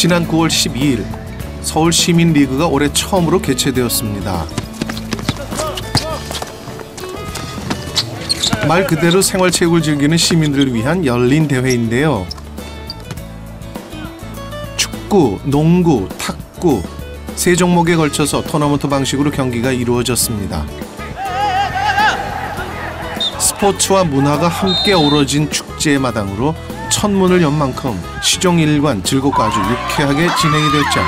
지난 9월 12일 서울시민리그가 올해 처음으로 개최되었습니다. 말 그대로 생활체육을 즐기는 시민들을 위한 열린 대회인데요. 축구, 농구, 탁구 세 종목에 걸쳐서 토너먼트 방식으로 경기가 이루어졌습니다. 스포츠와 문화가 함께 어우러진 축제의 마당으로 첫문을 연 만큼 시종일관 즐겁고 아주 유쾌하게 진행이 됐죠.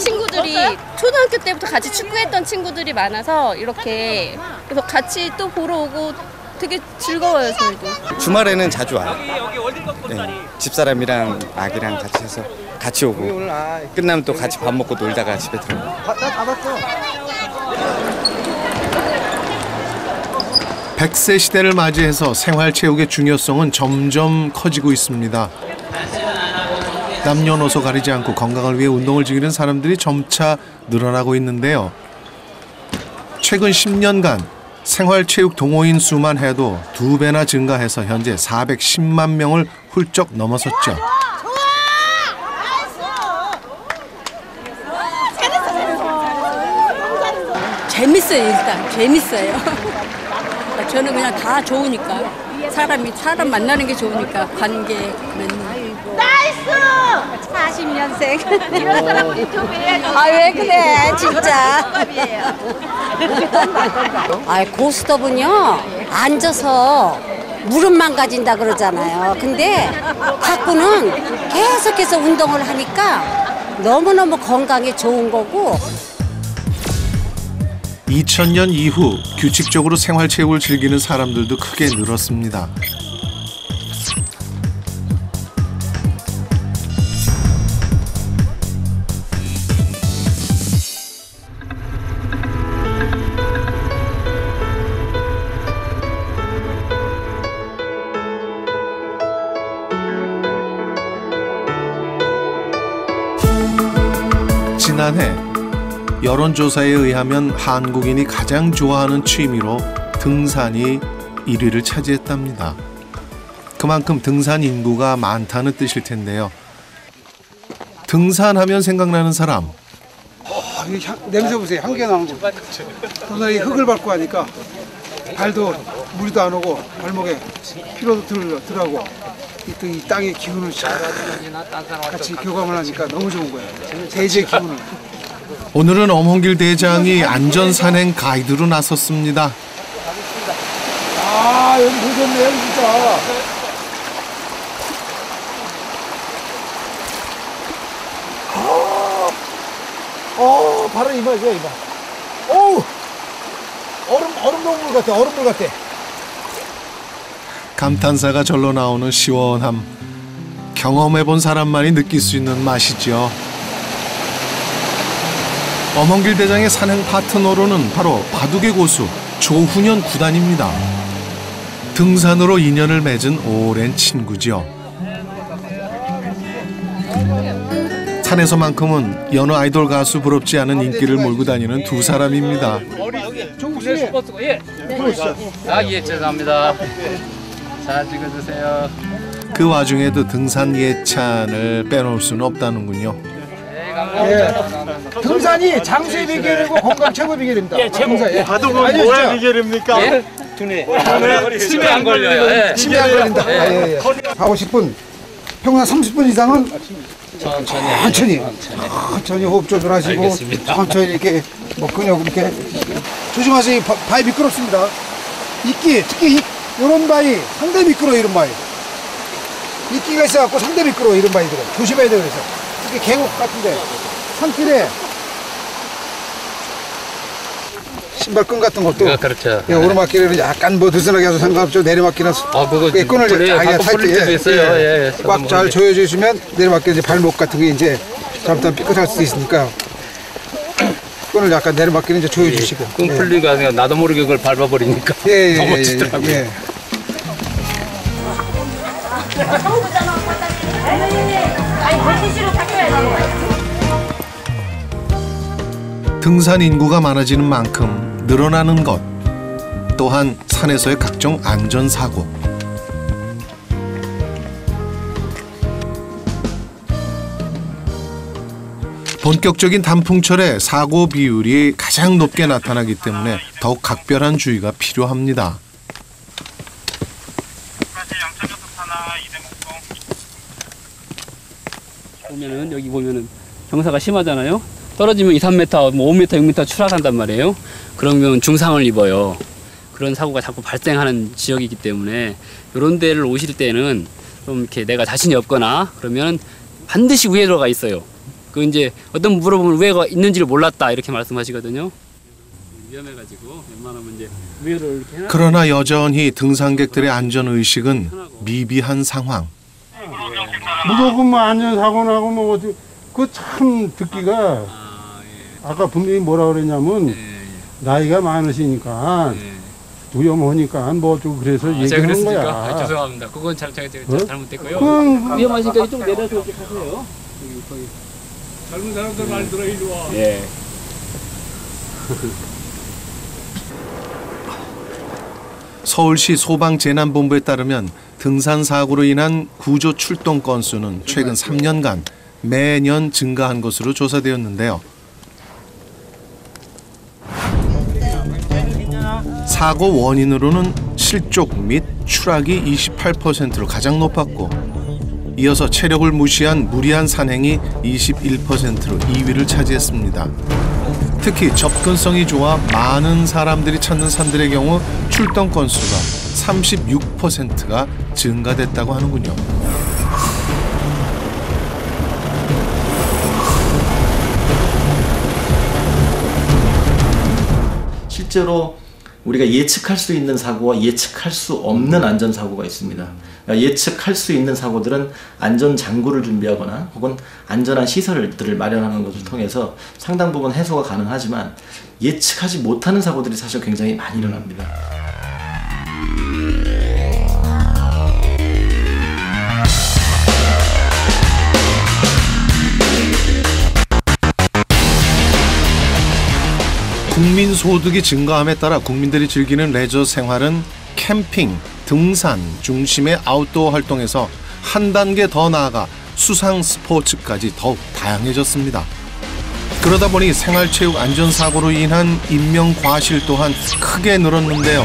친구들이 초등학교 때부터 같이 축구했던 친구들이 많아서 이렇게 그래서 같이 또 보러 오고 되게 즐거워요, 저희도. 주말에는 자주 와요. 네, 집사람이랑 아기랑 같이 해서 같이 오고 끝나면 또 같이 밥 먹고 놀다가 집에 들어가요. 나 받았어. 100세 시대를 맞이해서 생활체육의 중요성은 점점 커지고 있습니다. 남녀노소 가리지 않고 건강을 위해 운동을 즐기는 사람들이 점차 늘어나고 있는데요. 최근 10년간 생활체육 동호인 수만 해도 2배나 증가해서 현재 410만 명을 훌쩍 넘어섰죠. 재밌어요. 일단 재밌어요. 저는 그냥 다 좋으니까 사람 만나는 게 좋으니까 관계 나이스! 40년생 이런 사람 유튜브에 왜 그래 진짜. 고스톱은요 앉아서 무릎만 가진다 그러잖아요. 근데 탁구는 계속해서 운동을 하니까 너무너무 건강에 좋은 거고. 2000년 이후 규칙적으로 생활체육을 즐기는 사람들도 크게 늘었습니다. 지난해 여론조사에 의하면 한국인이 가장 좋아하는 취미로 등산이 1위를 차지했답니다. 그만큼 등산 인구가 많다는 뜻일 텐데요. 등산하면 생각나는 사람. 냄새 보세요. 향기 나는 거. 그러나 이 흙을 밟고 하니까 발도 무리도 안 오고 발목에 피로도 덜하고 이 땅의 기운을 같이 교감을 하니까 너무 좋은 거예요. 대지의 기운을. 오늘은 엄홍길 대장이 안전산행 가이드로 나섰습니다. 여기 보셨네요, 진짜. 바로 이마죠, 이마. 어우! 얼음 동물 같아, 얼음물 같아. 감탄사가 절로 나오는 시원함. 경험해본 사람만이 느낄 수 있는 맛이죠. 엄홍길 대장의 산행 파트너로는 바로 바둑의 고수 조훈현 구단입니다. 등산으로 인연을 맺은 오랜 친구죠. 산에서만큼은 여느 아이돌 가수 부럽지 않은 인기를 몰고 다니는 두 사람입니다. 예, 죄송합니다. 자, 찍어주세요. 그 와중에도 등산 예찬을 빼놓을 수는 없다는군요. 등산이 장수의 비결이고 건강 최고 비결입니다. 예, 최고. 바둑은 뭐의 비결입니까? 예? 두뇌. 치매 안 걸려요. 예. 치매 안 걸린다. 하고 싶은 평균 30분 이상은 천천히 호흡 조절하시고 알겠습니다. 천천히 이렇게 근육 이렇게 조심하세요. 바위 미끄럽습니다. 특히 이런 바위 상대 미끄러 이런 바위. 이끼가 있어갖고 상대 미끄러 이런 바위들은 조심해야 돼요. 그래서 특히 계곡 같은데 산길에 신발끈 같은 것도 그렇죠. 오르막길에는 약간 느슨하게 해서 상관없죠. 내리막길은 그거 끈을 풀릴 때도 있어요. 꽉 잘 조여주시면 내리막길 이제 발목 같은 게 이제 잘못하면 삐끗할 수도 있으니까 끈을 약간 내리막길은 이제 조여주시고. 끈 풀리가 아니라 나도 모르게 그걸 밟아버리니까 넘어지더라고요. 등산 인구가 많아지는 만큼 늘어나는 것, 또한 산에서의 각종 안전사고. 본격적인 단풍철에 사고 비율이 가장 높게 나타나기 때문에 더욱 각별한 주의가 필요합니다. 보면은 여기 보면은 경사가 심하잖아요. 떨어지면 2, 3m, 뭐 5m, 6m 추락한단 말이에요. 그러면 중상을 입어요. 그런 사고가 자꾸 발생하는 지역이기 때문에 이런 데를 오실 때는 좀 이렇게 내가 자신이 없거나 그러면 반드시 우회로가 있어요. 그 이제 어떤 분 물어보면 우회가 있는지를 몰랐다 이렇게 말씀하시거든요. 위험해가지고 웬만하면 이제 우회로를 이렇게 해놔. 그러나 여전히 등산객들의 안전의식은 미비한 상황. 무조건 뭐 안전사고 나고 뭐 어디 그 참 듣기가 아까 분명히 뭐라 그랬냐면 나이가 많으시니까 위험하니까 뭐 좀 그래서 얘기하는 거야. 아, 죄송합니다. 그건 제가 잘못됐고요. 그건 위험하시니까 좀 내려서 이렇게 하세요. 젊은 사람들 말 들어 이리 와. 예. 서울시 소방재난본부에 따르면 등산 사고로 인한 구조 출동 건수는 최근 3년간 매년 증가한 것으로 조사되었는데요. 사고 원인으로는 실족 및 추락이 28%로 가장 높았고 이어서 체력을 무시한 무리한 산행이 21%로 2위를 차지했습니다. 특히 접근성이 좋아 많은 사람들이 찾는 산들의 경우 출동 건수가 36%가 증가됐다고 하는군요. 실제로 우리가 예측할 수 있는 사고와 예측할 수 없는 안전사고가 있습니다. 예측할 수 있는 사고들은 안전장구를 준비하거나 혹은 안전한 시설들을 마련하는 것을 통해서 상당 부분 해소가 가능하지만 예측하지 못하는 사고들이 사실 굉장히 많이 일어납니다. 국민 소득이 증가함에 따라 국민들이 즐기는 레저 생활은 캠핑, 등산 중심의 아웃도어 활동에서 한 단계 더 나아가 수상 스포츠까지 더욱 다양해졌습니다. 그러다 보니 생활체육 안전사고로 인한 인명 과실 또한 크게 늘었는데요.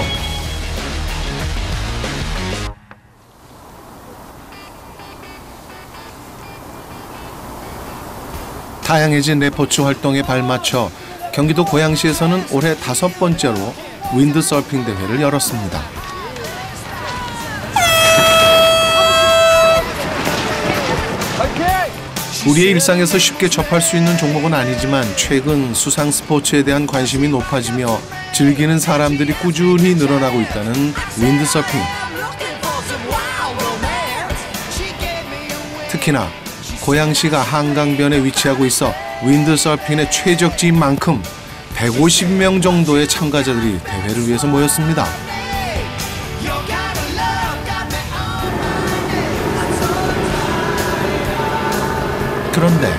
다양해진 레포츠 활동에 발맞춰 경기도 고양시에서는 올해 5번째로 윈드서핑 대회를 열었습니다. 우리의 일상에서 쉽게 접할 수 있는 종목은 아니지만 최근 수상 스포츠에 대한 관심이 높아지며 즐기는 사람들이 꾸준히 늘어나고 있다는 윈드서핑. 특히나 고양시가 한강변에 위치하고 있어 윈드서핑의 최적지인 만큼 150명 정도의 참가자들이 대회를 위해서 모였습니다. 그런데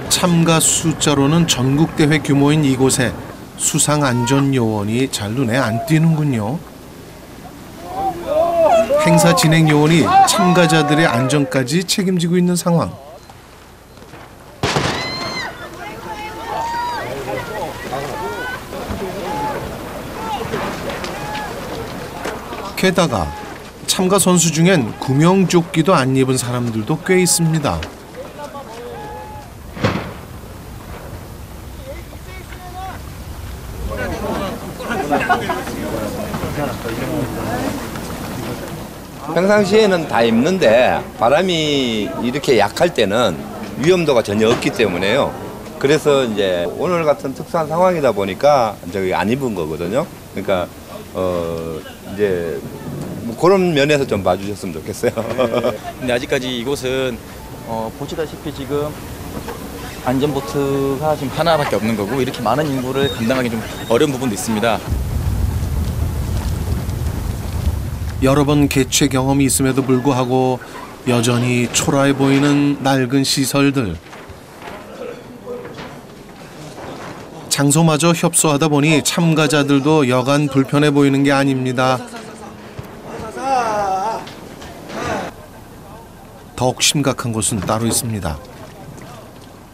참가 숫자로는 전국대회 규모인 이곳에 수상안전요원이 잘 눈에 안 띄는군요. 행사 진행 요원이 참가자들의 안전까지 책임지고 있는 상황. 게다가 참가 선수 중엔 구명조끼도 안 입은 사람들도 꽤 있습니다. 평상시에는 다 입는데 바람이 이렇게 약할 때는 위험도가 전혀 없기 때문에요. 그래서 이제 오늘 같은 특수한 상황이다 보니까 저기 안 입은 거거든요. 그러니까 이제 뭐 그런 면에서 좀 봐주셨으면 좋겠어요. 근데 아직까지 이곳은 보시다시피 지금 안전보트가 지금 하나밖에 없는 거고 이렇게 많은 인구를 감당하기 좀 어려운 부분도 있습니다. 여러 번 개최 경험이 있음에도 불구하고 여전히 초라해 보이는 낡은 시설들. 장소마저 협소하다 보니 참가자들도 여간 불편해 보이는 게 아닙니다. 더욱 심각한 곳은 따로 있습니다.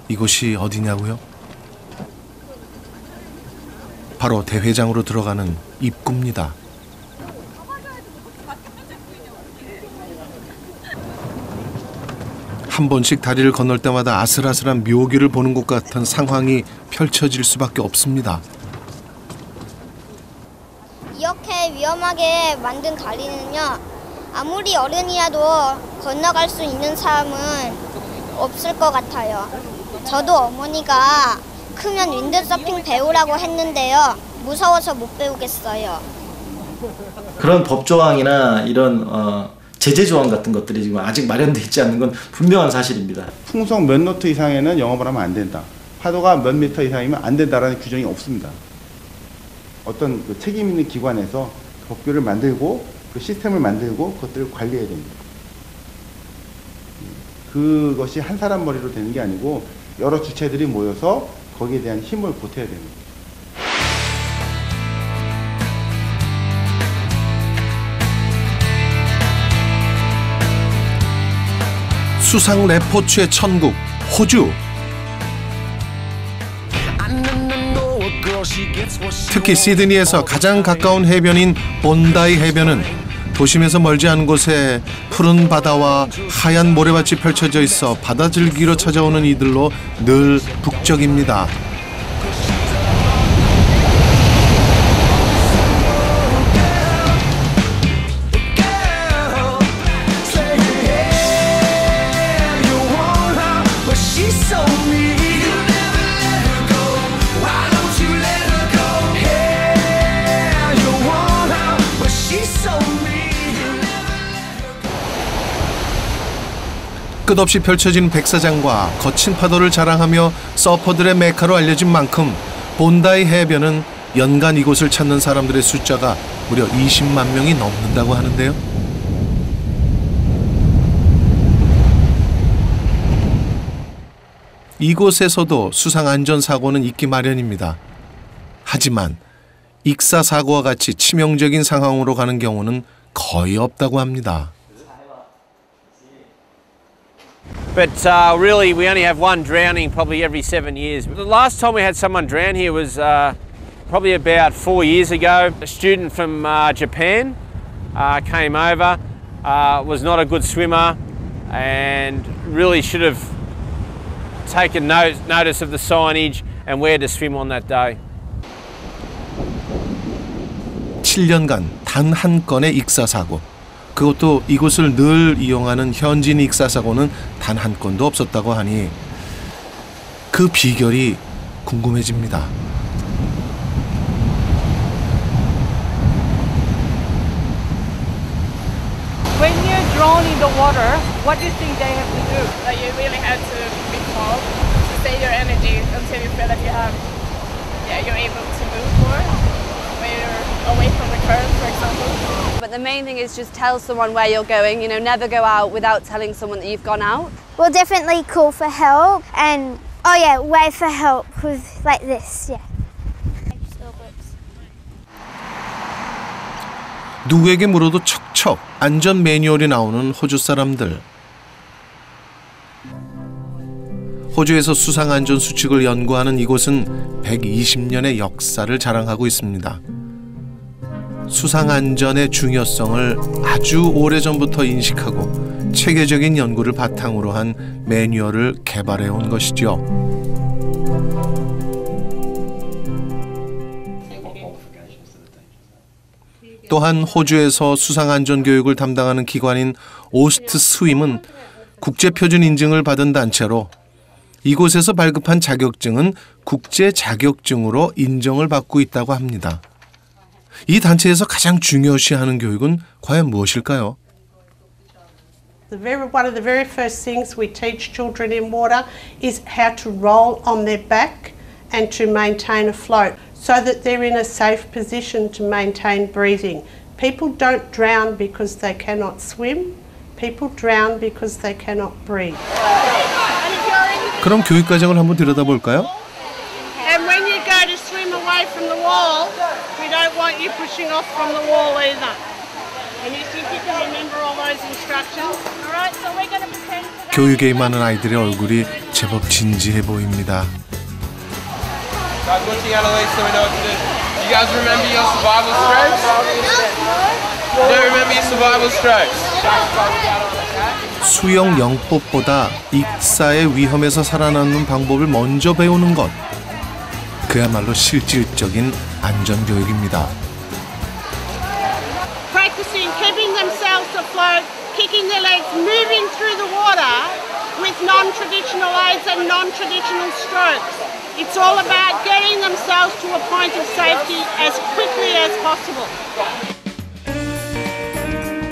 이곳이 어디냐고요? 바로 대회장으로 들어가는 입구입니다. 한 번씩 다리를 건널 때마다 아슬아슬한 묘기를 보는 것 같은 상황이 펼쳐질 수밖에 없습니다. 이렇게 위험하게 만든 다리는요, 아무리 어른이라도 건너갈 수 있는 사람은 없을 것 같아요. 저도 어머니가 크면 윈드서핑 배우라고 했는데요, 무서워서 못 배우겠어요. 그런 법조항이나 이런 제재 조항 같은 것들이 지금 아직 마련되어 있지 않는 건 분명한 사실입니다. 풍속 몇 노트 이상에는 영업을 하면 안 된다. 파도가 몇 미터 이상이면 안 된다라는 규정이 없습니다. 어떤 그 책임 있는 기관에서 법규를 만들고 그 시스템을 만들고 그것들을 관리해야 됩니다. 그것이 한 사람 머리로 되는 게 아니고 여러 주체들이 모여서 거기에 대한 힘을 보태야 됩니다. 수상 레포츠의 천국, 호주. 특히 시드니에서 가장 가까운 해변인 본다이 해변은 도심에서 멀지 않은 곳에 푸른 바다와 하얀 모래밭이 펼쳐져 있어 바다 즐기러 찾아오는 이들로 늘 북적입니다. 끝없이 펼쳐진 백사장과 거친 파도를 자랑하며 서퍼들의 메카로 알려진 만큼 본다이 해변은 연간 이곳을 찾는 사람들의 숫자가 무려 20만 명이 넘는다고 하는데요. 이곳에서도 수상안전사고는 있기 마련입니다. 하지만 익사사고와 같이 치명적인 상황으로 가는 경우는 거의 없다고 합니다. But really, we only have one drowning probably every 7 years. The last time we had someone drown here was probably about 4 years ago. A student from Japan came over, was not a good swimmer, and really should have taken notice of the signage and where to swim on that day. 7년간 단 한 건의 익사사고. 그것도 이곳을 늘 이용하는 현지인 익사사고는 단 한 건도 없었다고 하니 그 비결이 궁금해집니다. When you're drawn in the water, what do you think they have to do? Like you really have to be calm, to save your energy until you feel that you're able to move more when you're away from the current, for example. But the main thing is just tell someone where you're going, you know, never go out without telling someone that you've gone out. We'll definitely call for help and, oh yeah, wait for help with like this, yeah. 누구에게 물어도 척척 안전 매뉴얼이 나오는 호주 사람들. 호주에서 수상 안전 수칙을 연구하는 이곳은 120년의 역사를 자랑하고 있습니다. 수상 안전의 중요성을 아주 오래전부터 인식하고 체계적인 연구를 바탕으로 한 매뉴얼을 개발해 온 것이죠. 또한 호주에서 수상 안전 교육을 담당하는 기관인 오스트 스윕은 국제 표준 인증을 받은 단체로 이곳에서 발급한 자격증은 국제 자격증으로 인정을 받고 있다고 합니다. 이 단체에서 가장 중요시하는 교육은 과연 무엇일까요? One of the very first things we teach children in water is how to roll on their back and to maintain afloat so that they're in a safe position to maintain breathing. People don't drown because they cannot swim. People drown because they cannot breathe. 그럼 교육 과정을 한번 들여다볼까요? And when you go to swim away from the wall, we don't want you pushing off from the wall either. And you think you can remember all those instructions? All right, so we're going to pretend to 교육에 임하는 아이들의 얼굴이 제법 진지해 보입니다. Guys, one thing Eloise, so we know what to do. Do you guys remember your survival strokes? You don't remember your survival strokes? 수영 영법보다 익사의 위험에서 살아남는 방법을 먼저 배우는 것. 그야말로 실질적인 안전교육입니다. Practicing keeping themselves afloat, kicking their legs, moving through the water with non-traditional aids and non-traditional strokes. It's all about getting themselves to a point of safety as quickly as possible.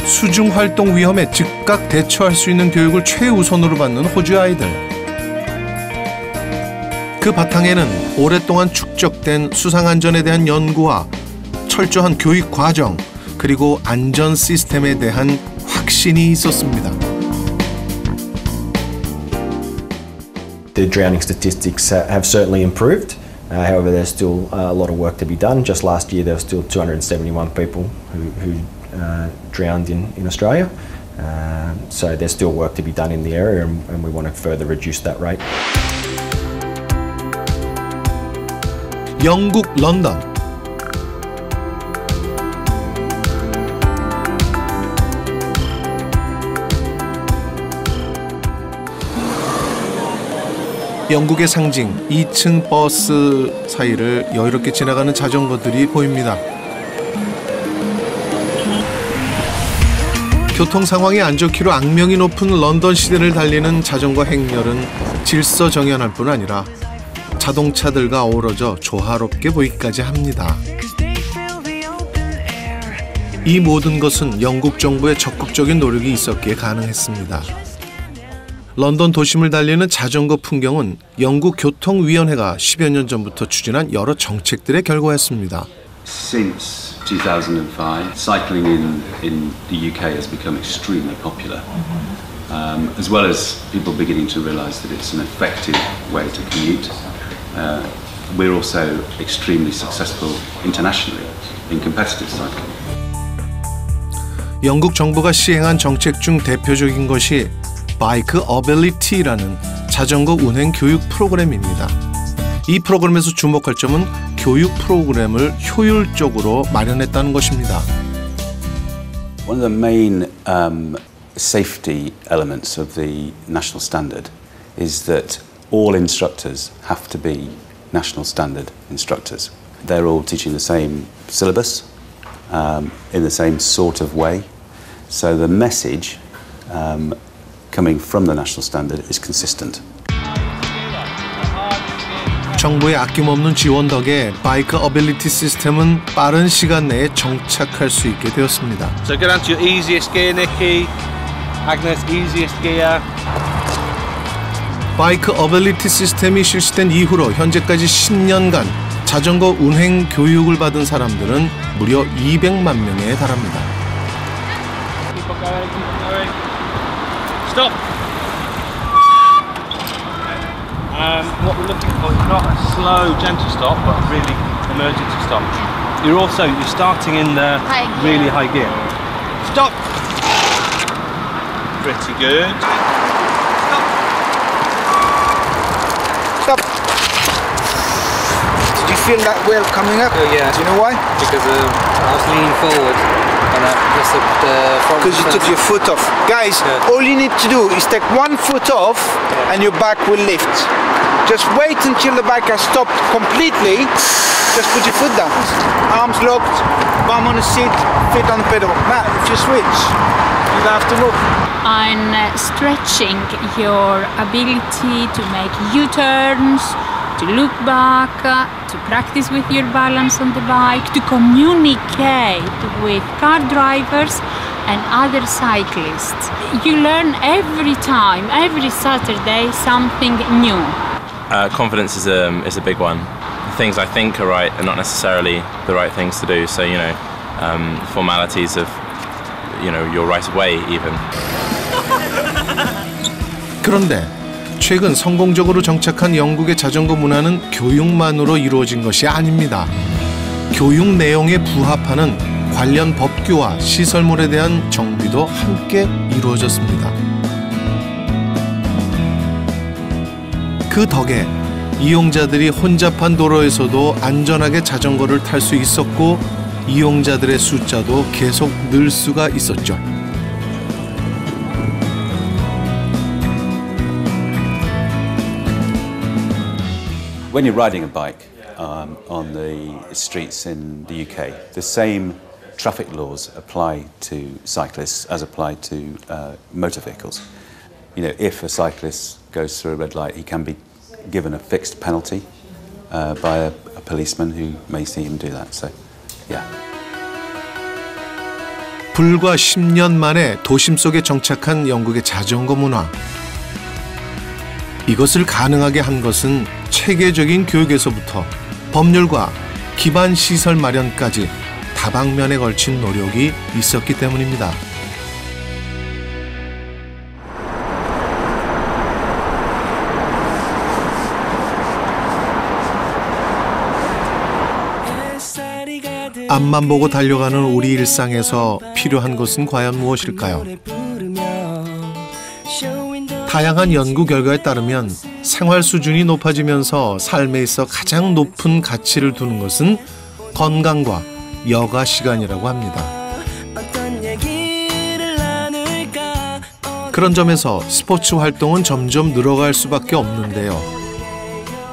수중 활동 위험에 즉각 대처할 수 있는 교육을 최우선으로 받는 호주 아이들. 그 바탕에는 오랫동안 축적된 수상 안전에 대한 연구와 철저한 교육 과정, 그리고 안전 시스템에 대한 확신이 있었습니다. The drowning statistics have certainly improved. However, there's still a lot of work to be done. Just last year, there were still 271 people who drowned in Australia. So there's still work to be done in the area, and we want to further reduce that rate. 영국 런던. 영국의 상징 2층 버스 사이를 여유롭게 지나가는 자전거들이 보입니다. 교통 상황이 안 좋기로 악명이 높은 런던 시대를 달리는 자전거 행렬은 질서정연할 뿐 아니라 자동차들과 어우러져 조화롭게 보이기까지 합니다. 이 모든 것은 영국 정부의 적극적인 노력이 있었기에 가능했습니다. 런던 도심을 달리는 자전거 풍경은 영국 교통위원회가 10여 년 전부터 추진한 여러 정책들의 결과였습니다. Since 2005, cycling in the UK has become extremely popular, as well as people beginning to realise that it's an effective way to commute. We're also extremely successful internationally in competitive cycling. 영국 정부가 시행한 정책 중 대표적인 것이 바이크 어빌리티라는 자전거 운행 교육 프로그램입니다. 이 프로그램에서 주목할 점은 교육 프로그램을 효율적으로 마련했다는 것입니다. One of the main safety elements of the national standard is that all instructors have to be national standard instructors. They're all teaching the same syllabus in the same sort of way. So the message coming from the national standard is consistent. 정부의 아낌없는 지원 덕에 바이크 어빌리티 시스템은 빠른 시간 내에 정착할 수 있게 되었습니다. So get onto your easiest gear, Nikki. Agnes, easiest gear. 바이크 어빌리티 시스템이 실시된 이후로 현재까지 10년간 자전거 운행 교육을 받은 사람들은 무려 200만 명에 달합니다. Stop. What we're looking for is not a slow, gentle stop, but a really emergency stop. You're starting in the really high gear. Stop. Pretty good. Stop. Did you feel that whale coming up? Yeah. Do you know why? Because I was leaning forward and I pressed the front. Because you took your foot off. Guys, all you need to do is take one foot off and your back will lift. Just wait until the bike has stopped completely. Just put your foot down. Arms locked, bum on the seat, feet on the pedal. Now, if you switch, you don't have to move. I'm stretching your ability to make U-turns, to look back, to practice with your balance on the bike, to communicate with car drivers and other cyclists. You learn every time, every Saturday, something new. Confidence is a big one. The things I think are right are not necessarily the right things to do. So, formalities of, your right of way even. 그런데 최근 성공적으로 정착한 영국의 자전거 문화는 교육만으로 이루어진 것이 아닙니다. 교육 내용에 부합하는 관련 법규와 시설물에 대한 정비도 함께 이루어졌습니다. 그 덕에 이용자들이 혼잡한 도로에서도 안전하게 자전거를 탈 수 있었고 이용자들의 숫자도 계속 늘 수가 있었죠. When you're riding a bike on the streets in the UK, the same traffic laws apply to cyclists as apply to motor vehicles. You know, if a cyclist goes through a red light, he can be given a fixed penalty by a policeman who may see him do that. So, yeah. 불과 10년 만에 도심 속에 정착한 영국의 자전거 문화. 이것을 가능하게 한 것은 체계적인 교육에서부터 법률과 기반 시설 마련까지 다방면에 걸친 노력이 있었기 때문입니다. 앞만 보고 달려가는 우리 일상에서 필요한 것은 과연 무엇일까요? 다양한 연구 결과에 따르면 생활 수준이 높아지면서 삶에 있어 가장 높은 가치를 두는 것은 건강과 여가 시간이라고 합니다. 그런 점에서 스포츠 활동은 점점 늘어갈 수밖에 없는데요.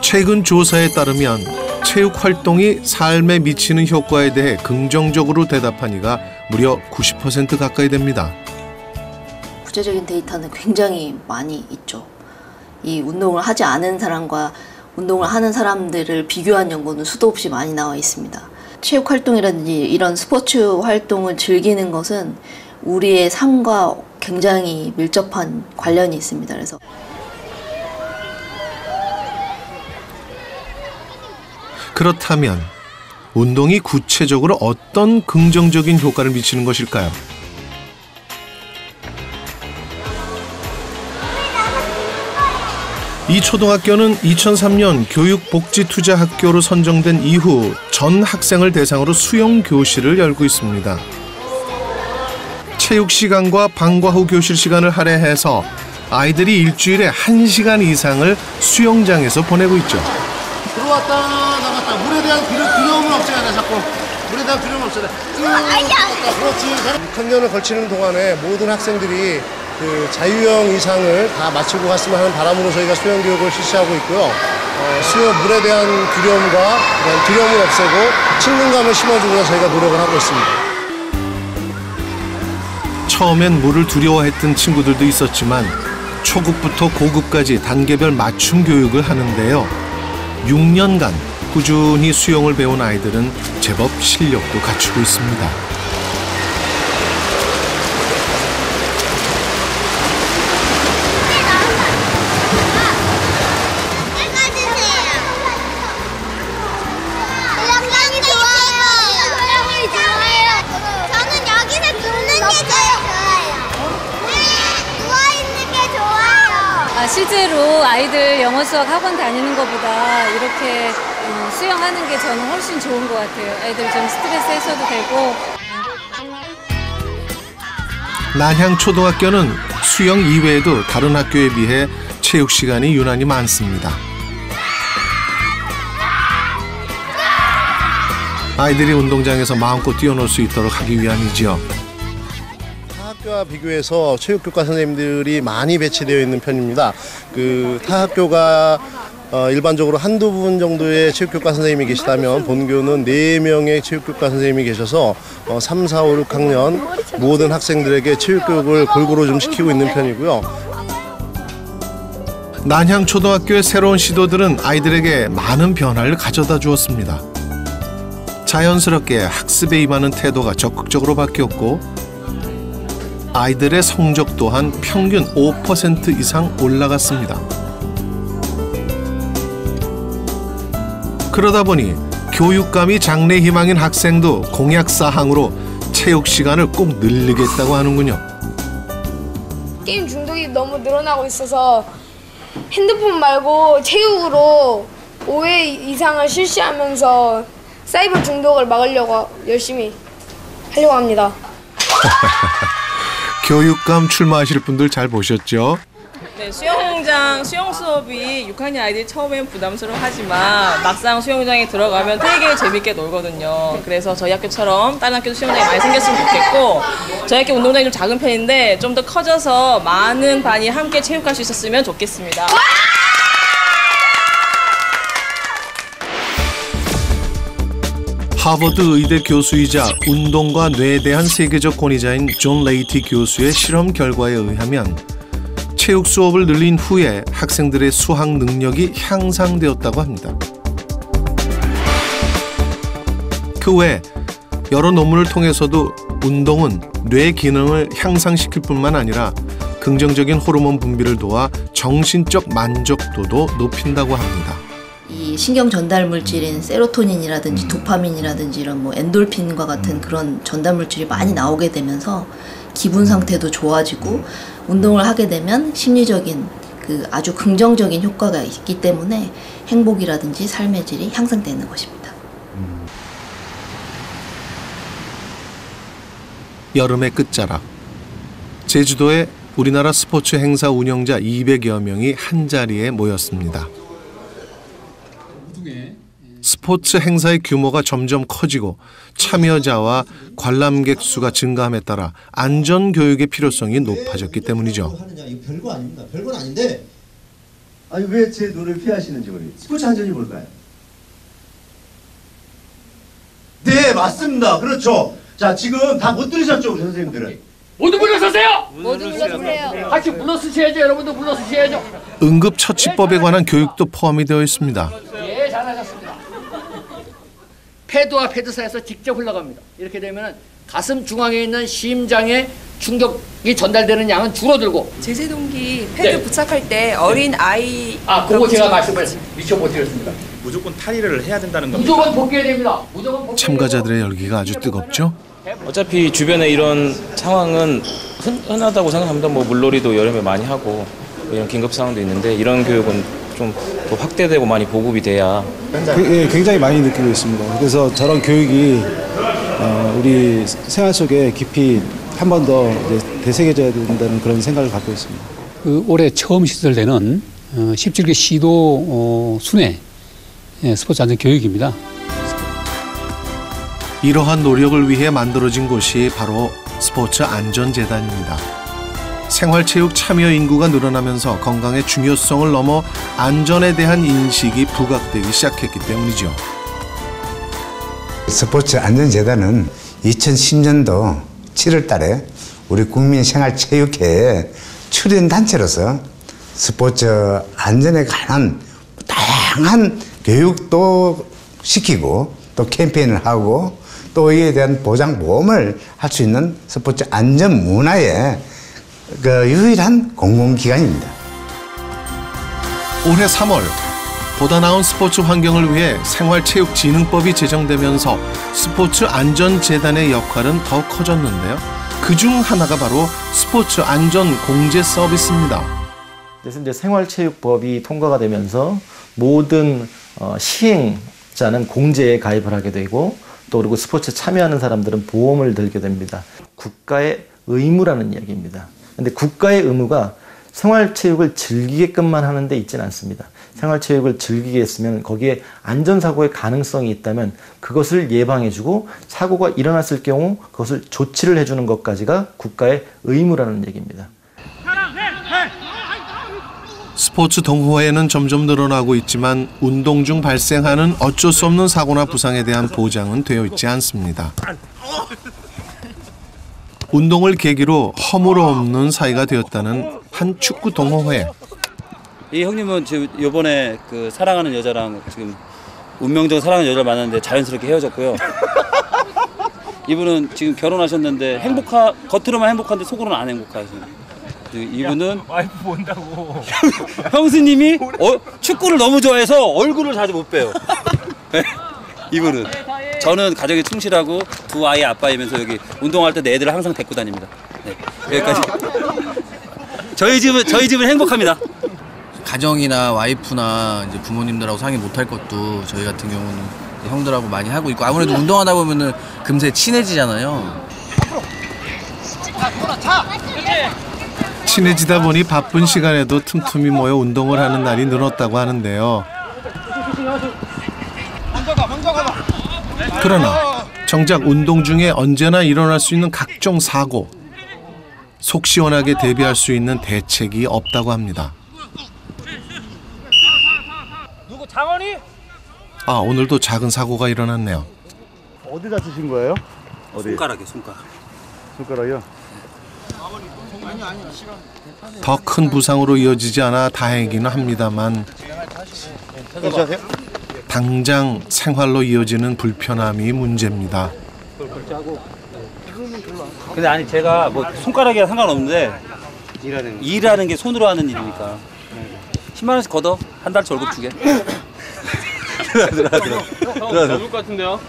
최근 조사에 따르면 체육 활동이 삶에 미치는 효과에 대해 긍정적으로 대답한 이가 무려 90% 가까이 됩니다. 구체적인 데이터는 굉장히 많이 있죠. 이 운동을 하지 않은 사람과 운동을 하는 사람들을 비교한 연구는 수도 없이 많이 나와 있습니다. 체육 활동이라든지 이런 스포츠 활동을 즐기는 것은 우리의 삶과 굉장히 밀접한 관련이 있습니다. 그래서 그렇다면 운동이 구체적으로 어떤 긍정적인 효과를 미치는 것일까요? 이 초등학교는 2003년 교육복지투자학교로 선정된 이후 전 학생을 대상으로 수영 교실을 열고 있습니다. 체육 시간과 방과 후 교실 시간을 할애해서 아이들이 일주일에 1시간 이상을 수영장에서 보내고 있죠. 들어왔다 나갔다 물에 대한 두려움은 없어야 돼. 자꾸 물에 대한 두려움은 없어야 돼. 그렇지. 6학년을 걸치는 동안에 모든 학생들이 그 자유형 이상을 다 마치고 갔으면 하는 바람으로 저희가 수영 교육을 실시하고 있고요. 수영 물에 대한 두려움을 없애고 친근감을 심어주고자 저희가 노력을 하고 있습니다. 처음엔 물을 두려워했던 친구들도 있었지만 초급부터 고급까지 단계별 맞춤 교육을 하는데요. 6년간 꾸준히 수영을 배운 아이들은 제법 실력도 갖추고 있습니다. 실제로 아이들 영어 수학 학원 다니는 것보다 이렇게 수영하는 게 저는 훨씬 좋은 것 같아요. 아이들 좀 스트레스 해소도 되고. 난향초등학교는 수영 이외에도 다른 학교에 비해 체육 시간이 유난히 많습니다. 아이들이 운동장에서 마음껏 뛰어놀 수 있도록 하기 위함이지요. 학교와 비교해서 체육교과 선생님들이 많이 배치되어 있는 편입니다. 그 타 학교가 일반적으로 한두 분 정도의 체육교과 선생님이 계시다면 본교는 4명의 체육교과 선생님이 계셔서 3, 4, 5, 6학년 모든 학생들에게 체육교육을 골고루 좀 시키고 있는 편이고요. 난향초등학교의 새로운 시도들은 아이들에게 많은 변화를 가져다 주었습니다. 자연스럽게 학습에 임하는 태도가 적극적으로 바뀌었고 아이들의 성적 또한 평균 5% 이상 올라갔습니다. 그러다 보니 교육감이 장래 희망인 학생도 공약사항으로 체육 시간을 꼭 늘리겠다고 하는군요. 게임 중독이 너무 늘어나고 있어서 핸드폰 말고 체육으로 5회 이상을 실시하면서 사이버 중독을 막으려고 열심히 하려고 합니다. 교육감 출마하실 분들 잘 보셨죠? 네, 수영 수업이 6학년 아이들이 처음엔 부담스러워하지만 막상 수영장에 들어가면 되게 재밌게 놀거든요. 그래서 저희 학교처럼 다른 학교도 수영장이 많이 생겼으면 좋겠고 저희 학교 운동장이 좀 작은 편인데 좀 더 커져서 많은 반이 함께 체육할 수 있었으면 좋겠습니다. 하버드 의대 교수이자 운동과 뇌에 대한 세계적 권위자인 존 레이티 교수의 실험 결과에 의하면 체육 수업을 늘린 후에 학생들의 수학 능력이 향상되었다고 합니다. 그 외 여러 논문을 통해서도 운동은 뇌 기능을 향상시킬 뿐만 아니라 긍정적인 호르몬 분비를 도와 정신적 만족도도 높인다고 합니다. 이 신경 전달 물질인 세로토닌이라든지 도파민이라든지 이런 뭐 엔돌핀과 같은 그런 전달 물질이 많이 나오게 되면서 기분 상태도 좋아지고 운동을 하게 되면 심리적인 그 아주 긍정적인 효과가 있기 때문에 행복이라든지 삶의 질이 향상되는 것입니다. 여름의 끝자락. 제주도에 우리나라 스포츠 행사 운영자 200여 명이 한자리에 모였습니다. 스포츠 행사의 규모가 점점 커지고 참여자와 관람객 수가 증가함에 따라 안전교육의 필요성이 높아졌기 때문이죠. 이거 별거 아닙니다. 별건 아닌데 아니 왜 제 눈을 피하시는지 모르겠어요. 스포츠 안전이 뭘까요? 네, 맞습니다. 그렇죠. 자, 지금 다 못 들으셨죠, 우리 선생님들은? 모두 물러서세요! 모두 물러서세요. 같이 물러서셔야죠. 여러분도 물러서셔야죠. 응급처치법에 관한 교육도 포함이 되어 있습니다. 예, 잘하셨습니다. 패드와 패드 사이에서 직접 흘러갑니다. 이렇게 되면 가슴 중앙에 있는 심장에 충격이 전달되는 양은 줄어들고. 제세동기 패드 부착할 때 어린 아이. 그거 제가 말씀을 미처 못 드렸습니다. 무조건 탈의를 해야 된다는 겁니다. 무조건 복귀해야 됩니다. 무조건 복귀해야 참가자들의 열기가 아주 뜨겁죠. 어차피 주변에 이런 상황은 흔하다고 생각합니다. 뭐 물놀이도 여름에 많이 하고 이런 긴급 상황도 있는데 이런 교육은 좀 더 확대되고 많이 보급이 돼야. 굉장히 많이 느끼고 있습니다. 그래서 저런 교육이 우리 생활 속에 깊이 한 번 더 되새겨져야 된다는 그런 생각을 갖고 있습니다. 올해 처음 시설되는 17개 시도 순회 스포츠 안전 교육입니다. 이러한 노력을 위해 만들어진 곳이 바로 스포츠 안전재단입니다. 생활체육 참여 인구가 늘어나면서 건강의 중요성을 넘어 안전에 대한 인식이 부각되기 시작했기 때문이죠. 스포츠 안전재단은 2010년도 7월 달에 우리 국민생활체육회의 출연단체로서 스포츠 안전에 관한 다양한 교육도 시키고 또 캠페인을 하고 또 이에 대한 보장보험을 할 수 있는 스포츠 안전 문화의 유일한 공공기관입니다. 올해 3월 보다 나은 스포츠 환경을 위해 생활체육진흥법이 제정되면서 스포츠 안전재단의 역할은 더 커졌는데요. 그중 하나가 바로 스포츠 안전 공제 서비스입니다. 그래서 이제 생활체육법이 통과가 되면서 모든 시행자는 공제에 가입을 하게 되고 또 그리고 스포츠에 참여하는 사람들은 보험을 들게 됩니다. 국가의 의무라는 이야기입니다. 근데 국가의 의무가 생활체육을 즐기게끔만 하는 데 있지는 않습니다. 생활체육을 즐기게 했으면 거기에 안전사고의 가능성이 있다면 그것을 예방해주고 사고가 일어났을 경우 그것을 조치를 해주는 것까지가 국가의 의무라는 얘기입니다. 스포츠 동호회는 점점 늘어나고 있지만 운동 중 발생하는 어쩔 수 없는 사고나 부상에 대한 보장은 되어 있지 않습니다. 운동을 계기로 허물 없는 사이가 되었다는 한 축구 동호회. 이 형님은 지금 이번에 그 사랑하는 여자랑 지금 운명적으로 사랑하는 여자를 만났는데 자연스럽게 헤어졌고요. 이분은 지금 결혼하셨는데 겉으로만 행복한데 속으로는 안 행복하시네요. 이분은 와이프 본다고. 형수님이 축구를 너무 좋아해서 얼굴을 자주 못 봬요. 이분은. 저는 가정에 충실하고 두 아이의 아빠이면서 여기 운동할 때 내 애들을 항상 데리고 다닙니다. 네, 여기까지. 저희 집은 행복합니다. 가정이나 와이프나 이제 부모님들하고 상의 못할 것도 저희 같은 경우는 형들하고 많이 하고 있고 아무래도 운동하다 보면은 금세 친해지잖아요. 친해지다 보니 바쁜 시간에도 틈틈이 모여 운동을 하는 날이 늘었다고 하는데요. 그러나 정작 운동 중에 언제나 일어날 수 있는 각종 사고, 속 시원하게 대비할 수 있는 대책이 없다고 합니다. 누구 장원이? 아, 오늘도 작은 사고가 일어났네요. 어디 다치신 거예요? 어디? 손가락이요. 손가락이요? 더 큰 부상으로 이어지지 않아 다행이기는 합니다만 괜찮으세요? 당장 생활로 이어지는 불편함이 문제입니다. 근데 아니 제가 뭐 손가락이랑 상관없는데 일하는 게 손으로 하는 일이니까 10만 원씩 걷어. 한 달치 월급 주게. 넘을 것 같은데요?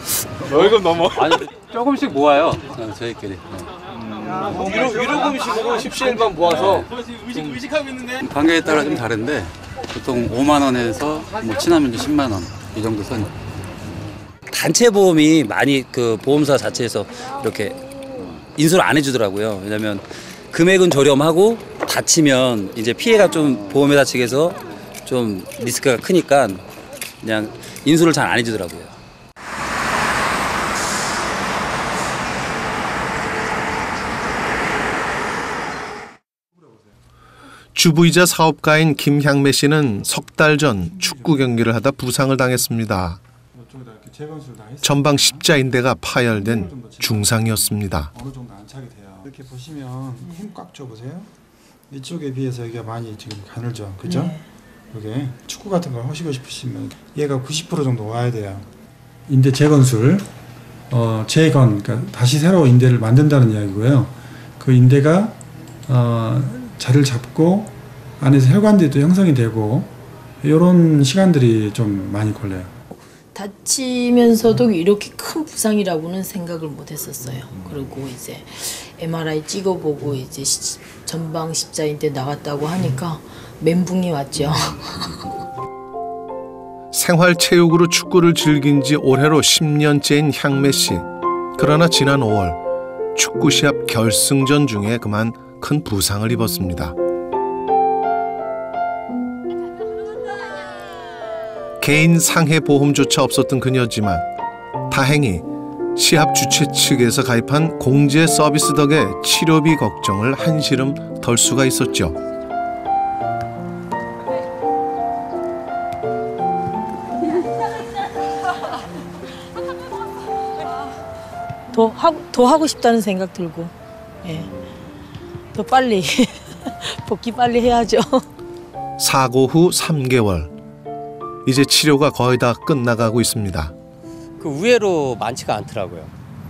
월급 넘어? 아니 조금씩 모아요. 저희끼리. 유료금식으로 17일만 모아서 의식하고 있는데 관계에 따라 좀 다른데 보통 5만 원에서 뭐 친하면 10만 원 이 정도 선. 단체 보험이 많이 그 보험사 자체에서 이렇게 인수를 안 해주더라고요. 왜냐면 금액은 저렴하고 다치면 이제 피해가 좀 보험회사 측에서 좀 리스크가 크니까 그냥 인수를 잘 안 해주더라고요. 주부이자 사업가인 김향매 씨는 석 달 전 축구 경기를 하다 부상을 당했습니다. 전방 십자인대가 파열된 중상이었습니다. 어느 정도 안착이 돼요. 이렇게 보시면 힘 꽉 줘보세요. 이쪽에 비해서 여기가 많이 지금 가늘죠, 그죠? 네. 이게 축구 같은 걸 하시고 싶으시면 얘가 90% 정도 와야 돼요. 인대 재건술, 재건, 그러니까 다시 새로 인대를 만든다는 이야기고요. 그 인대가 자리를 잡고 안에서 혈관들도 형성이 되고 이런 시간들이 좀 많이 걸려요. 다치면서도 이렇게 큰 부상이라고는 생각을 못 했었어요. 그리고 이제 MRI 찍어보고 이제 전방 십자인대 나갔다고 하니까 멘붕이 왔죠. 생활체육으로 축구를 즐긴 지 올해로 10년째인 향매 씨. 그러나 지난 5월 축구 시합 결승전 중에 그만 큰 부상을 입었습니다. 개인 상해 보험조차 없었던 그녀지만 다행히 시합 주최 측에서 가입한 공제 서비스 덕에 치료비 걱정을 한시름 덜 수가 있었죠. 더 하고 싶다는 생각 들고, 예. 더 빨리 복귀 빨리 해야죠. 사고 후 3개월. 이제 치료가 거의 다 끝나가고 있습니다. 그 의외로 많지가 않더라고요.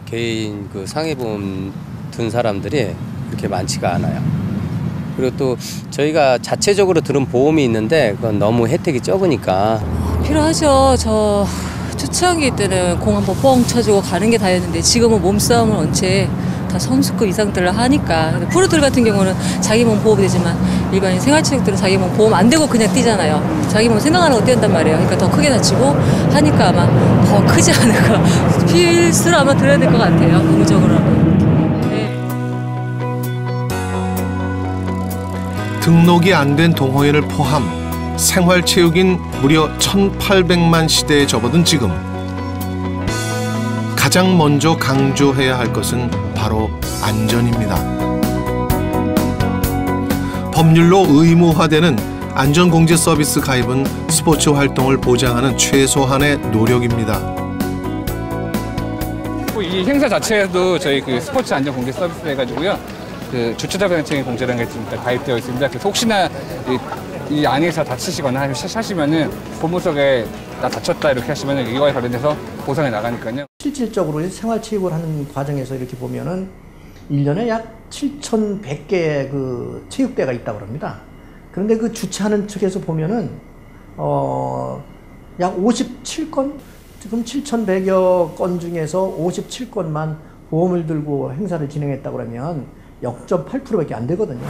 개인 그 상해보험 든 사람들이 그렇게 많지가 않아요. 그리고 또 저희가 자체적으로 들은 보험이 있는데 그건 너무 혜택이 적으니까. 필요하죠. 저 초창기 때는 공 한번 뻥 쳐주고 가는 게 다였는데 지금은 몸싸움을 원체 다 선수급 이상들을 하니까. 프로들 같은 경우는 자기 몸 보호도 되지만 일반인 생활체육들은 자기 몸 보험 안 되고 그냥 뛰잖아요. 자기 몸 생각하는 거 뛰었단 말이에요. 그러니까 더 크게 다치고 하니까 아마 더 크지 않을까. 필수로 아마 들어야 될 것 같아요. 의무적으로. 등록이 안 된 동호회를 포함 생활체육인 무려 1,800만 시대에 접어든 지금 가장 먼저 강조해야 할 것은 바로 안전입니다. 법률로 의무화되는 안전공제 서비스 가입은 스포츠 활동을 보장하는 최소한의 노력입니다. 이 행사 자체에도 저희 그 스포츠 안전 공제 서비스 해가지고요. 그 주최자 단체의 공제라는 게 지금 가입되어 있습니다. 그래서 혹시나 이 안에서 다치시거나 하시면은 본부석에 나 다쳤다 이렇게 하시면은 이거에 관련돼서 보상이 나가니까요. 실질적으로 생활체육을 하는 과정에서 이렇게 보면은 1년에 약 7,100개의 그 체육대가 있다고 합니다. 그런데 그 주최하는 측에서 보면은 약 57건, 지금 7,100여 건 중에서 57건만 보험을 들고 행사를 진행했다고 그러면 0.8%밖에 안 되거든요.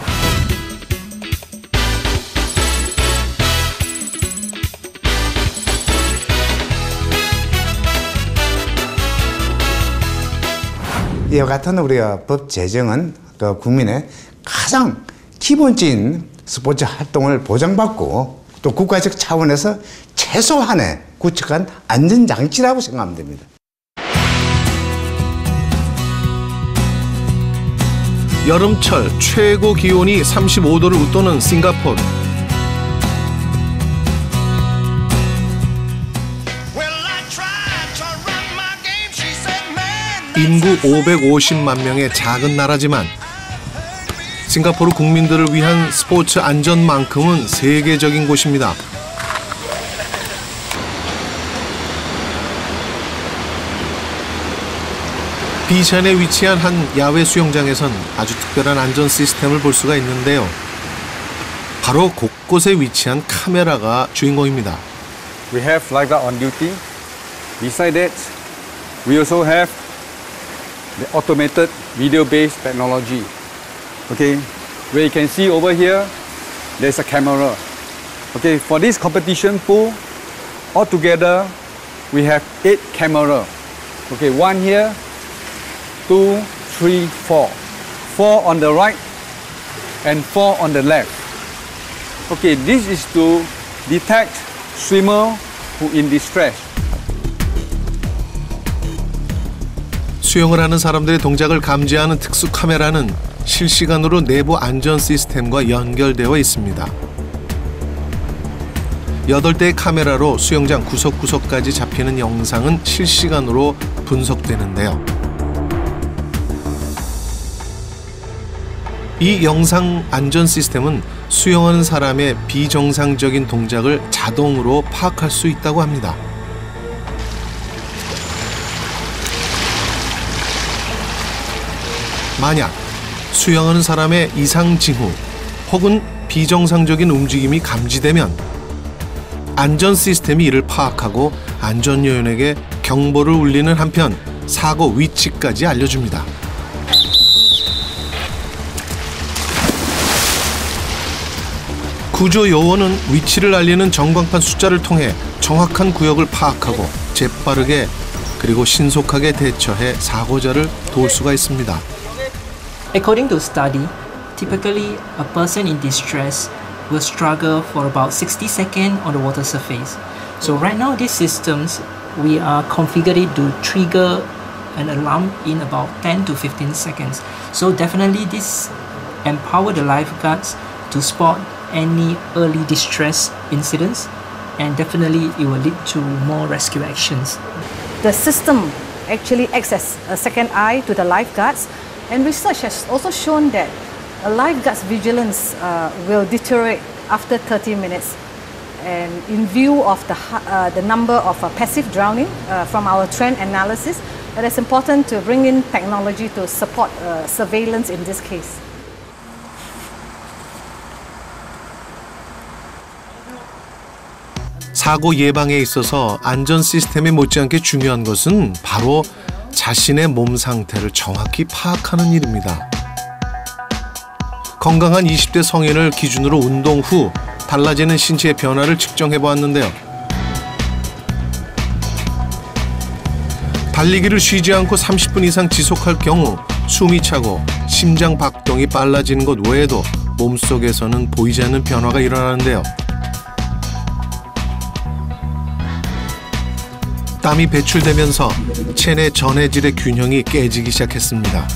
이와 같은 우리가 법 제정은 그 국민의 가장 기본적인 스포츠 활동을 보장받고 또 국가적 차원에서 최소한의 구축한 안전장치라고 생각하면 됩니다. 여름철 최고 기온이 35도를 웃도는 싱가포르. 인구 550만 명의 작은 나라지만 싱가포르 국민들을 위한 스포츠 안전만큼은 세계적인 곳입니다. 비샨에 위치한 한 야외 수영장에선 아주 특별한 안전 시스템을 볼 수가 있는데요. 바로 곳곳에 위치한 카메라가 주인공입니다. We have lifeguard on duty. Beside that, we also have the automated video-based technology. Okay, where you can see over here, there's a camera. Okay, for this competition pool, altogether, we have 8 cameras. Okay, 1 here, 2, 3, 4. 4 on the right and 4 on the left. Okay, this is to detect swimmer who in distress. 수영을 하는 사람들의 동작을 감지하는 특수 카메라는 실시간으로 내부 안전 시스템과 연결되어 있습니다. 8대의 카메라로 수영장 구석구석까지 잡히는 영상은 실시간으로 분석되는데요. 이 영상 안전 시스템은 수영하는 사람의 비정상적인 동작을 자동으로 파악할 수 있다고 합니다. 만약 수영하는 사람의 이상 징후 혹은 비정상적인 움직임이 감지되면 안전 시스템이 이를 파악하고 안전요원에게 경보를 울리는 한편 사고 위치까지 알려줍니다. 구조요원은 위치를 알리는 전광판 숫자를 통해 정확한 구역을 파악하고 재빠르게 그리고 신속하게 대처해 사고자를 도울 수가 있습니다. According to a study, typically a person in distress will struggle for about 60 seconds on the water surface. So right now these systems, we are configured to trigger an alarm in about 10 to 15 seconds. So definitely this empower the lifeguards to spot any early distress incidents, and definitely it will lead to more rescue actions. The system actually acts as a second eye to the lifeguards, and research has also shown that a lifeguard's vigilance will deteriorate after 30 minutes. And in view of the number of passive drowning from our trend analysis, it is important to bring in technology to support surveillance in this case. 사고 예방에 있어서 안전 시스템에 못지않게 중요한 것은 바로 자신의 몸 상태를 정확히 파악하는 일입니다. 건강한 20대 성인을 기준으로 운동 후 달라지는 신체의 변화를 측정해 보았는데요. 달리기를 쉬지 않고 30분 이상 지속할 경우 숨이 차고 심장 박동이 빨라지는 것 외에도 몸속에서는 보이지 않는 변화가 일어나는데요. 땀이 배출되면서 체내 전해질의 균형이 깨지기 시작했습니다.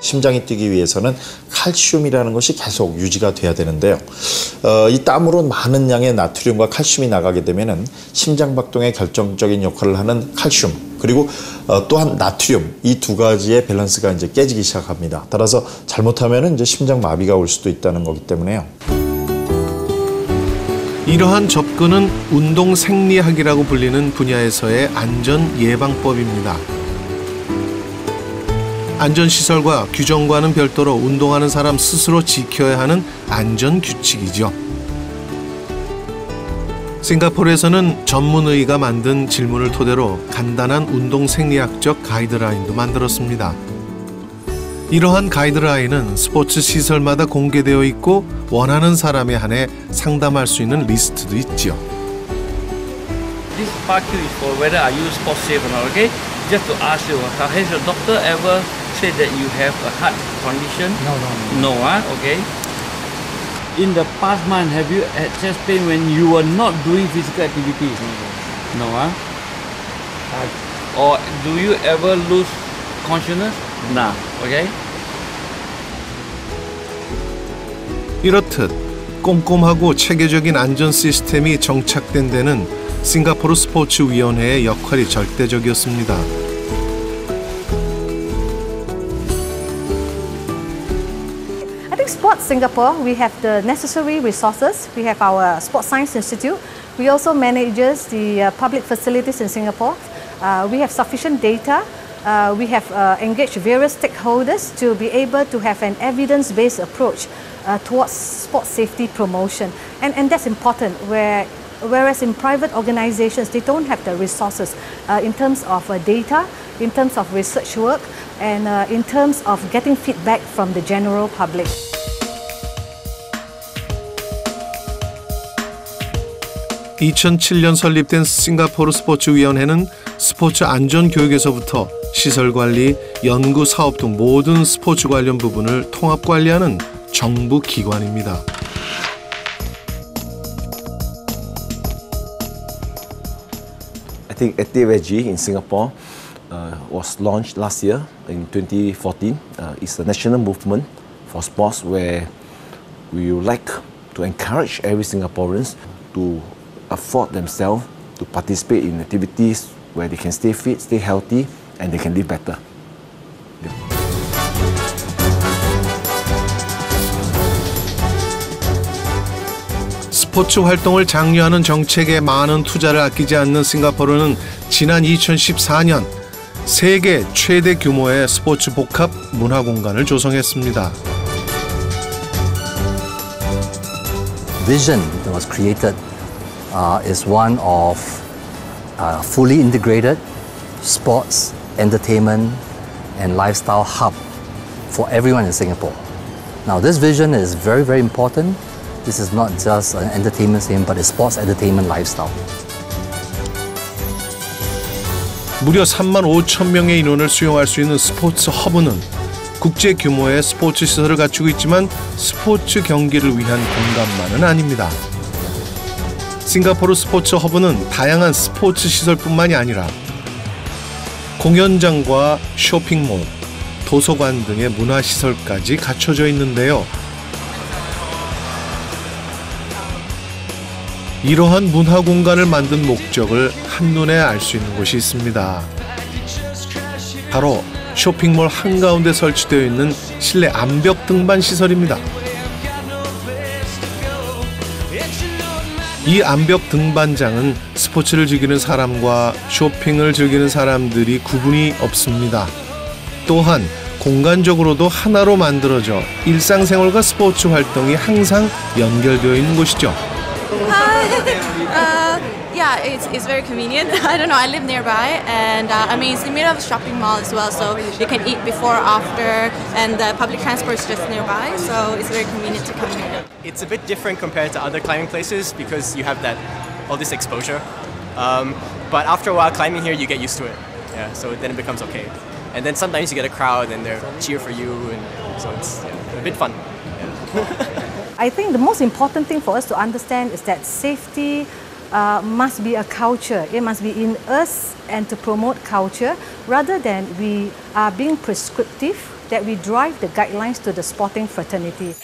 심장이 뛰기 위해서는 칼슘이라는 것이 계속 유지가 돼야 되는데요. 이 땀으로 많은 양의 나트륨과 칼슘이 나가게 되면은 심장 박동에 결정적인 역할을 하는 칼슘 그리고 또한 나트륨 이 두 가지의 밸런스가 이제 깨지기 시작합니다. 따라서 잘못하면은 이제 심장 마비가 올 수도 있다는 거기 때문에요. 이러한 접근은 운동 생리학이라고 불리는 분야에서의 안전 예방법입니다. 안전시설과 규정과는 별도로 운동하는 사람 스스로 지켜야 하는 안전 규칙이죠. 싱가포르에서는 전문의가 만든 질문을 토대로 간단한 운동 생리학적 가이드라인도 만들었습니다. 이러한 가이드라인은 스포츠 시설마다 공개되어 있고 원하는 사람에 한해 상담할 수 있는 리스트도 있죠. This part is for whether are you sport safe or not, okay? Just to ask you, has your doctor ever said that you have a heart condition? No. Okay. In the past month, have you had chest pain when you were not doing physical activity? No. Or do you ever lose consciousness? No. Okay. 이렇듯 꼼꼼하고 체계적인 안전 시스템이 정착된 데는 싱가포르 스포츠위원회의 역할이 절대적이었습니다. I think Sports Singapore, we have the necessary resources. We have our Sports Science Institute. We also manage the public facilities in Singapore. We have sufficient data. We have engaged various stakeholders to be able to have an evidence-based approach towards sports safety promotion. And that's important, whereas in private organizations, they don't have the resources in terms of data, in terms of research work, and in terms of getting feedback from the general public. (2007년) 설립된 싱가포르 스포츠위원회는 스포츠 안전 교육에서부터 시설 관리, 연구, 사업 등 모든 스포츠 관련 부분을 통합 관리하는 정부 기관입니다. I think ATVG in Singapore was launched last year in 2014. It's a national movement for sports where we would like to encourage every Singaporeans to afford themselves to participate in activities where they can stay fit, stay healthy, and they can live better. 스포츠 활동을 장려하는 정책에 많은 투자를 아끼지 않는 싱가포르는 지난 2014년 세계 최대 규모의 스포츠 복합 문화공간을 조성했습니다. Vision that was created is one of fully integrated sports, entertainment, and lifestyle hub for everyone in Singapore. Now, this vision is very, very important. This is not just an entertainment scene, but a sports entertainment lifestyle. 무려 3만 5천 명의 인원을 수용할 수 있는 스포츠 허브는 국제 규모의 스포츠 시설을 갖추고 있지만 스포츠 경기를 위한 공간만은 아닙니다. 싱가포르 스포츠 허브는 다양한 스포츠 시설뿐만이 아니라 공연장과 쇼핑몰, 도서관 등의 문화시설까지 갖춰져 있는데요. 이러한 문화공간을 만든 목적을 한눈에 알 수 있는 곳이 있습니다. 바로 쇼핑몰 한가운데 설치되어 있는 실내 암벽 등반 시설입니다. 이 암벽 등반장은 스포츠를 즐기는 사람과 쇼핑을 즐기는 사람들이 구분이 없습니다. 또한 공간적으로도 하나로 만들어져 일상생활과 스포츠 활동이 항상 연결되어 있는 곳이죠. Yeah, it's very convenient. I don't know, I live nearby, and I mean, it's in the middle of a shopping mall as well, so you can eat before, after, and the public transport is just nearby, so it's very convenient to come here. It's a bit different compared to other climbing places because you have all this exposure. But after a while climbing here, you get used to it. Yeah, so then it becomes okay. And then sometimes you get a crowd and they cheer for you, and so it's a bit fun. I think the most important thing for us to understand is that safety must be a culture. It must be in us and to promote culture rather than we are being prescriptive, that we drive the guidelines to the sporting fraternity.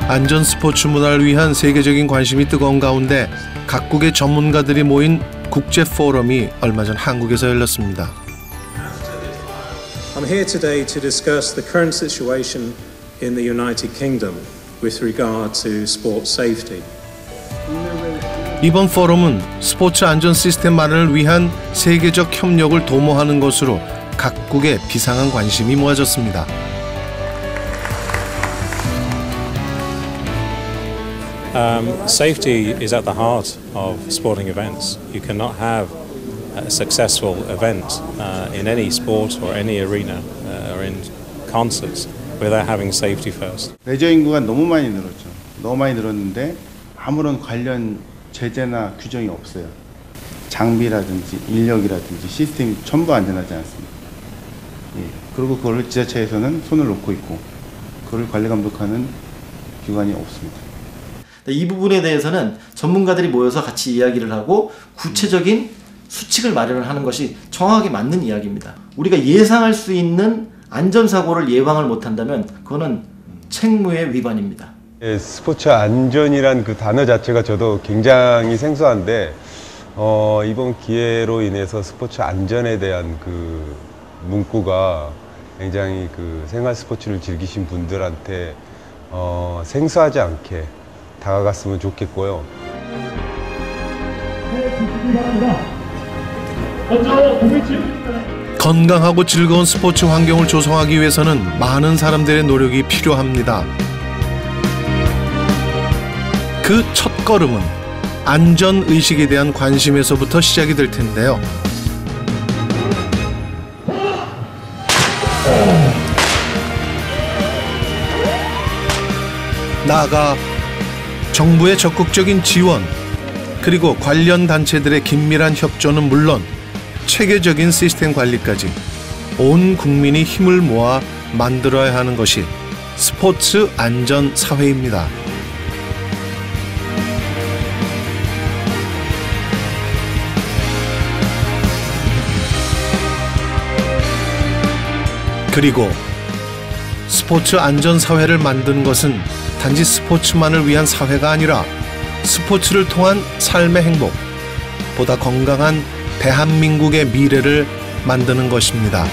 안전 스포츠 문화를 위한 세계적인 관심이 뜨거운 가운데 각국의 전문가들이 모인 국제 포럼이 얼마 전 한국에서 열렸습니다. I'm here today to discuss the current situation in the United Kingdom with regard to sports safety. 이번 포럼은 스포츠 안전 시스템 마련을 위한 세계적 협력을 도모하는 것으로 각국의 비상한 관심이 모아졌습니다. Safety is at the heart of sporting events. You cannot have a successful event in any sport or any arena or in concerts without having safety first. 레저 인구가 너무 많이 늘었죠. 너무 많이 늘었는데 아무런 관련 제재나 규정이 없어요. 장비라든지 인력이라든지 시스템이 전부 안전하지 않습니다. 예, 그리고 그걸 지자체에서는 손을 놓고 있고 그걸 관리 감독하는 기관이 없습니다. 이 부분에 대해서는 전문가들이 모여서 같이 이야기를 하고 구체적인 수칙을 마련을 하는 것이 정확하게 맞는 이야기입니다. 우리가 예상할 수 있는 안전사고를 예방을 못한다면 그거는 책무의 위반입니다. 예, 스포츠 안전이란 그 단어 자체가 저도 굉장히 생소한데 이번 기회로 인해서 스포츠 안전에 대한 그 문구가 굉장히 그 생활 스포츠를 즐기신 분들한테 생소하지 않게 다가갔으면 좋겠고요. 건강하고 즐거운 스포츠 환경을 조성하기 위해서는 많은 사람들의 노력이 필요합니다. 그 첫걸음은 안전의식에 대한 관심에서부터 시작이 될 텐데요. 나아가 정부의 적극적인 지원, 그리고 관련 단체들의 긴밀한 협조는 물론 체계적인 시스템 관리까지 온 국민이 힘을 모아 만들어야 하는 것이 스포츠 안전 사회입니다. 그리고 스포츠 안전 사회를 만드는 것은 단지 스포츠만을 위한 사회가 아니라 스포츠를 통한 삶의 행복, 보다 건강한 대한민국의 미래를 만드는 것입니다.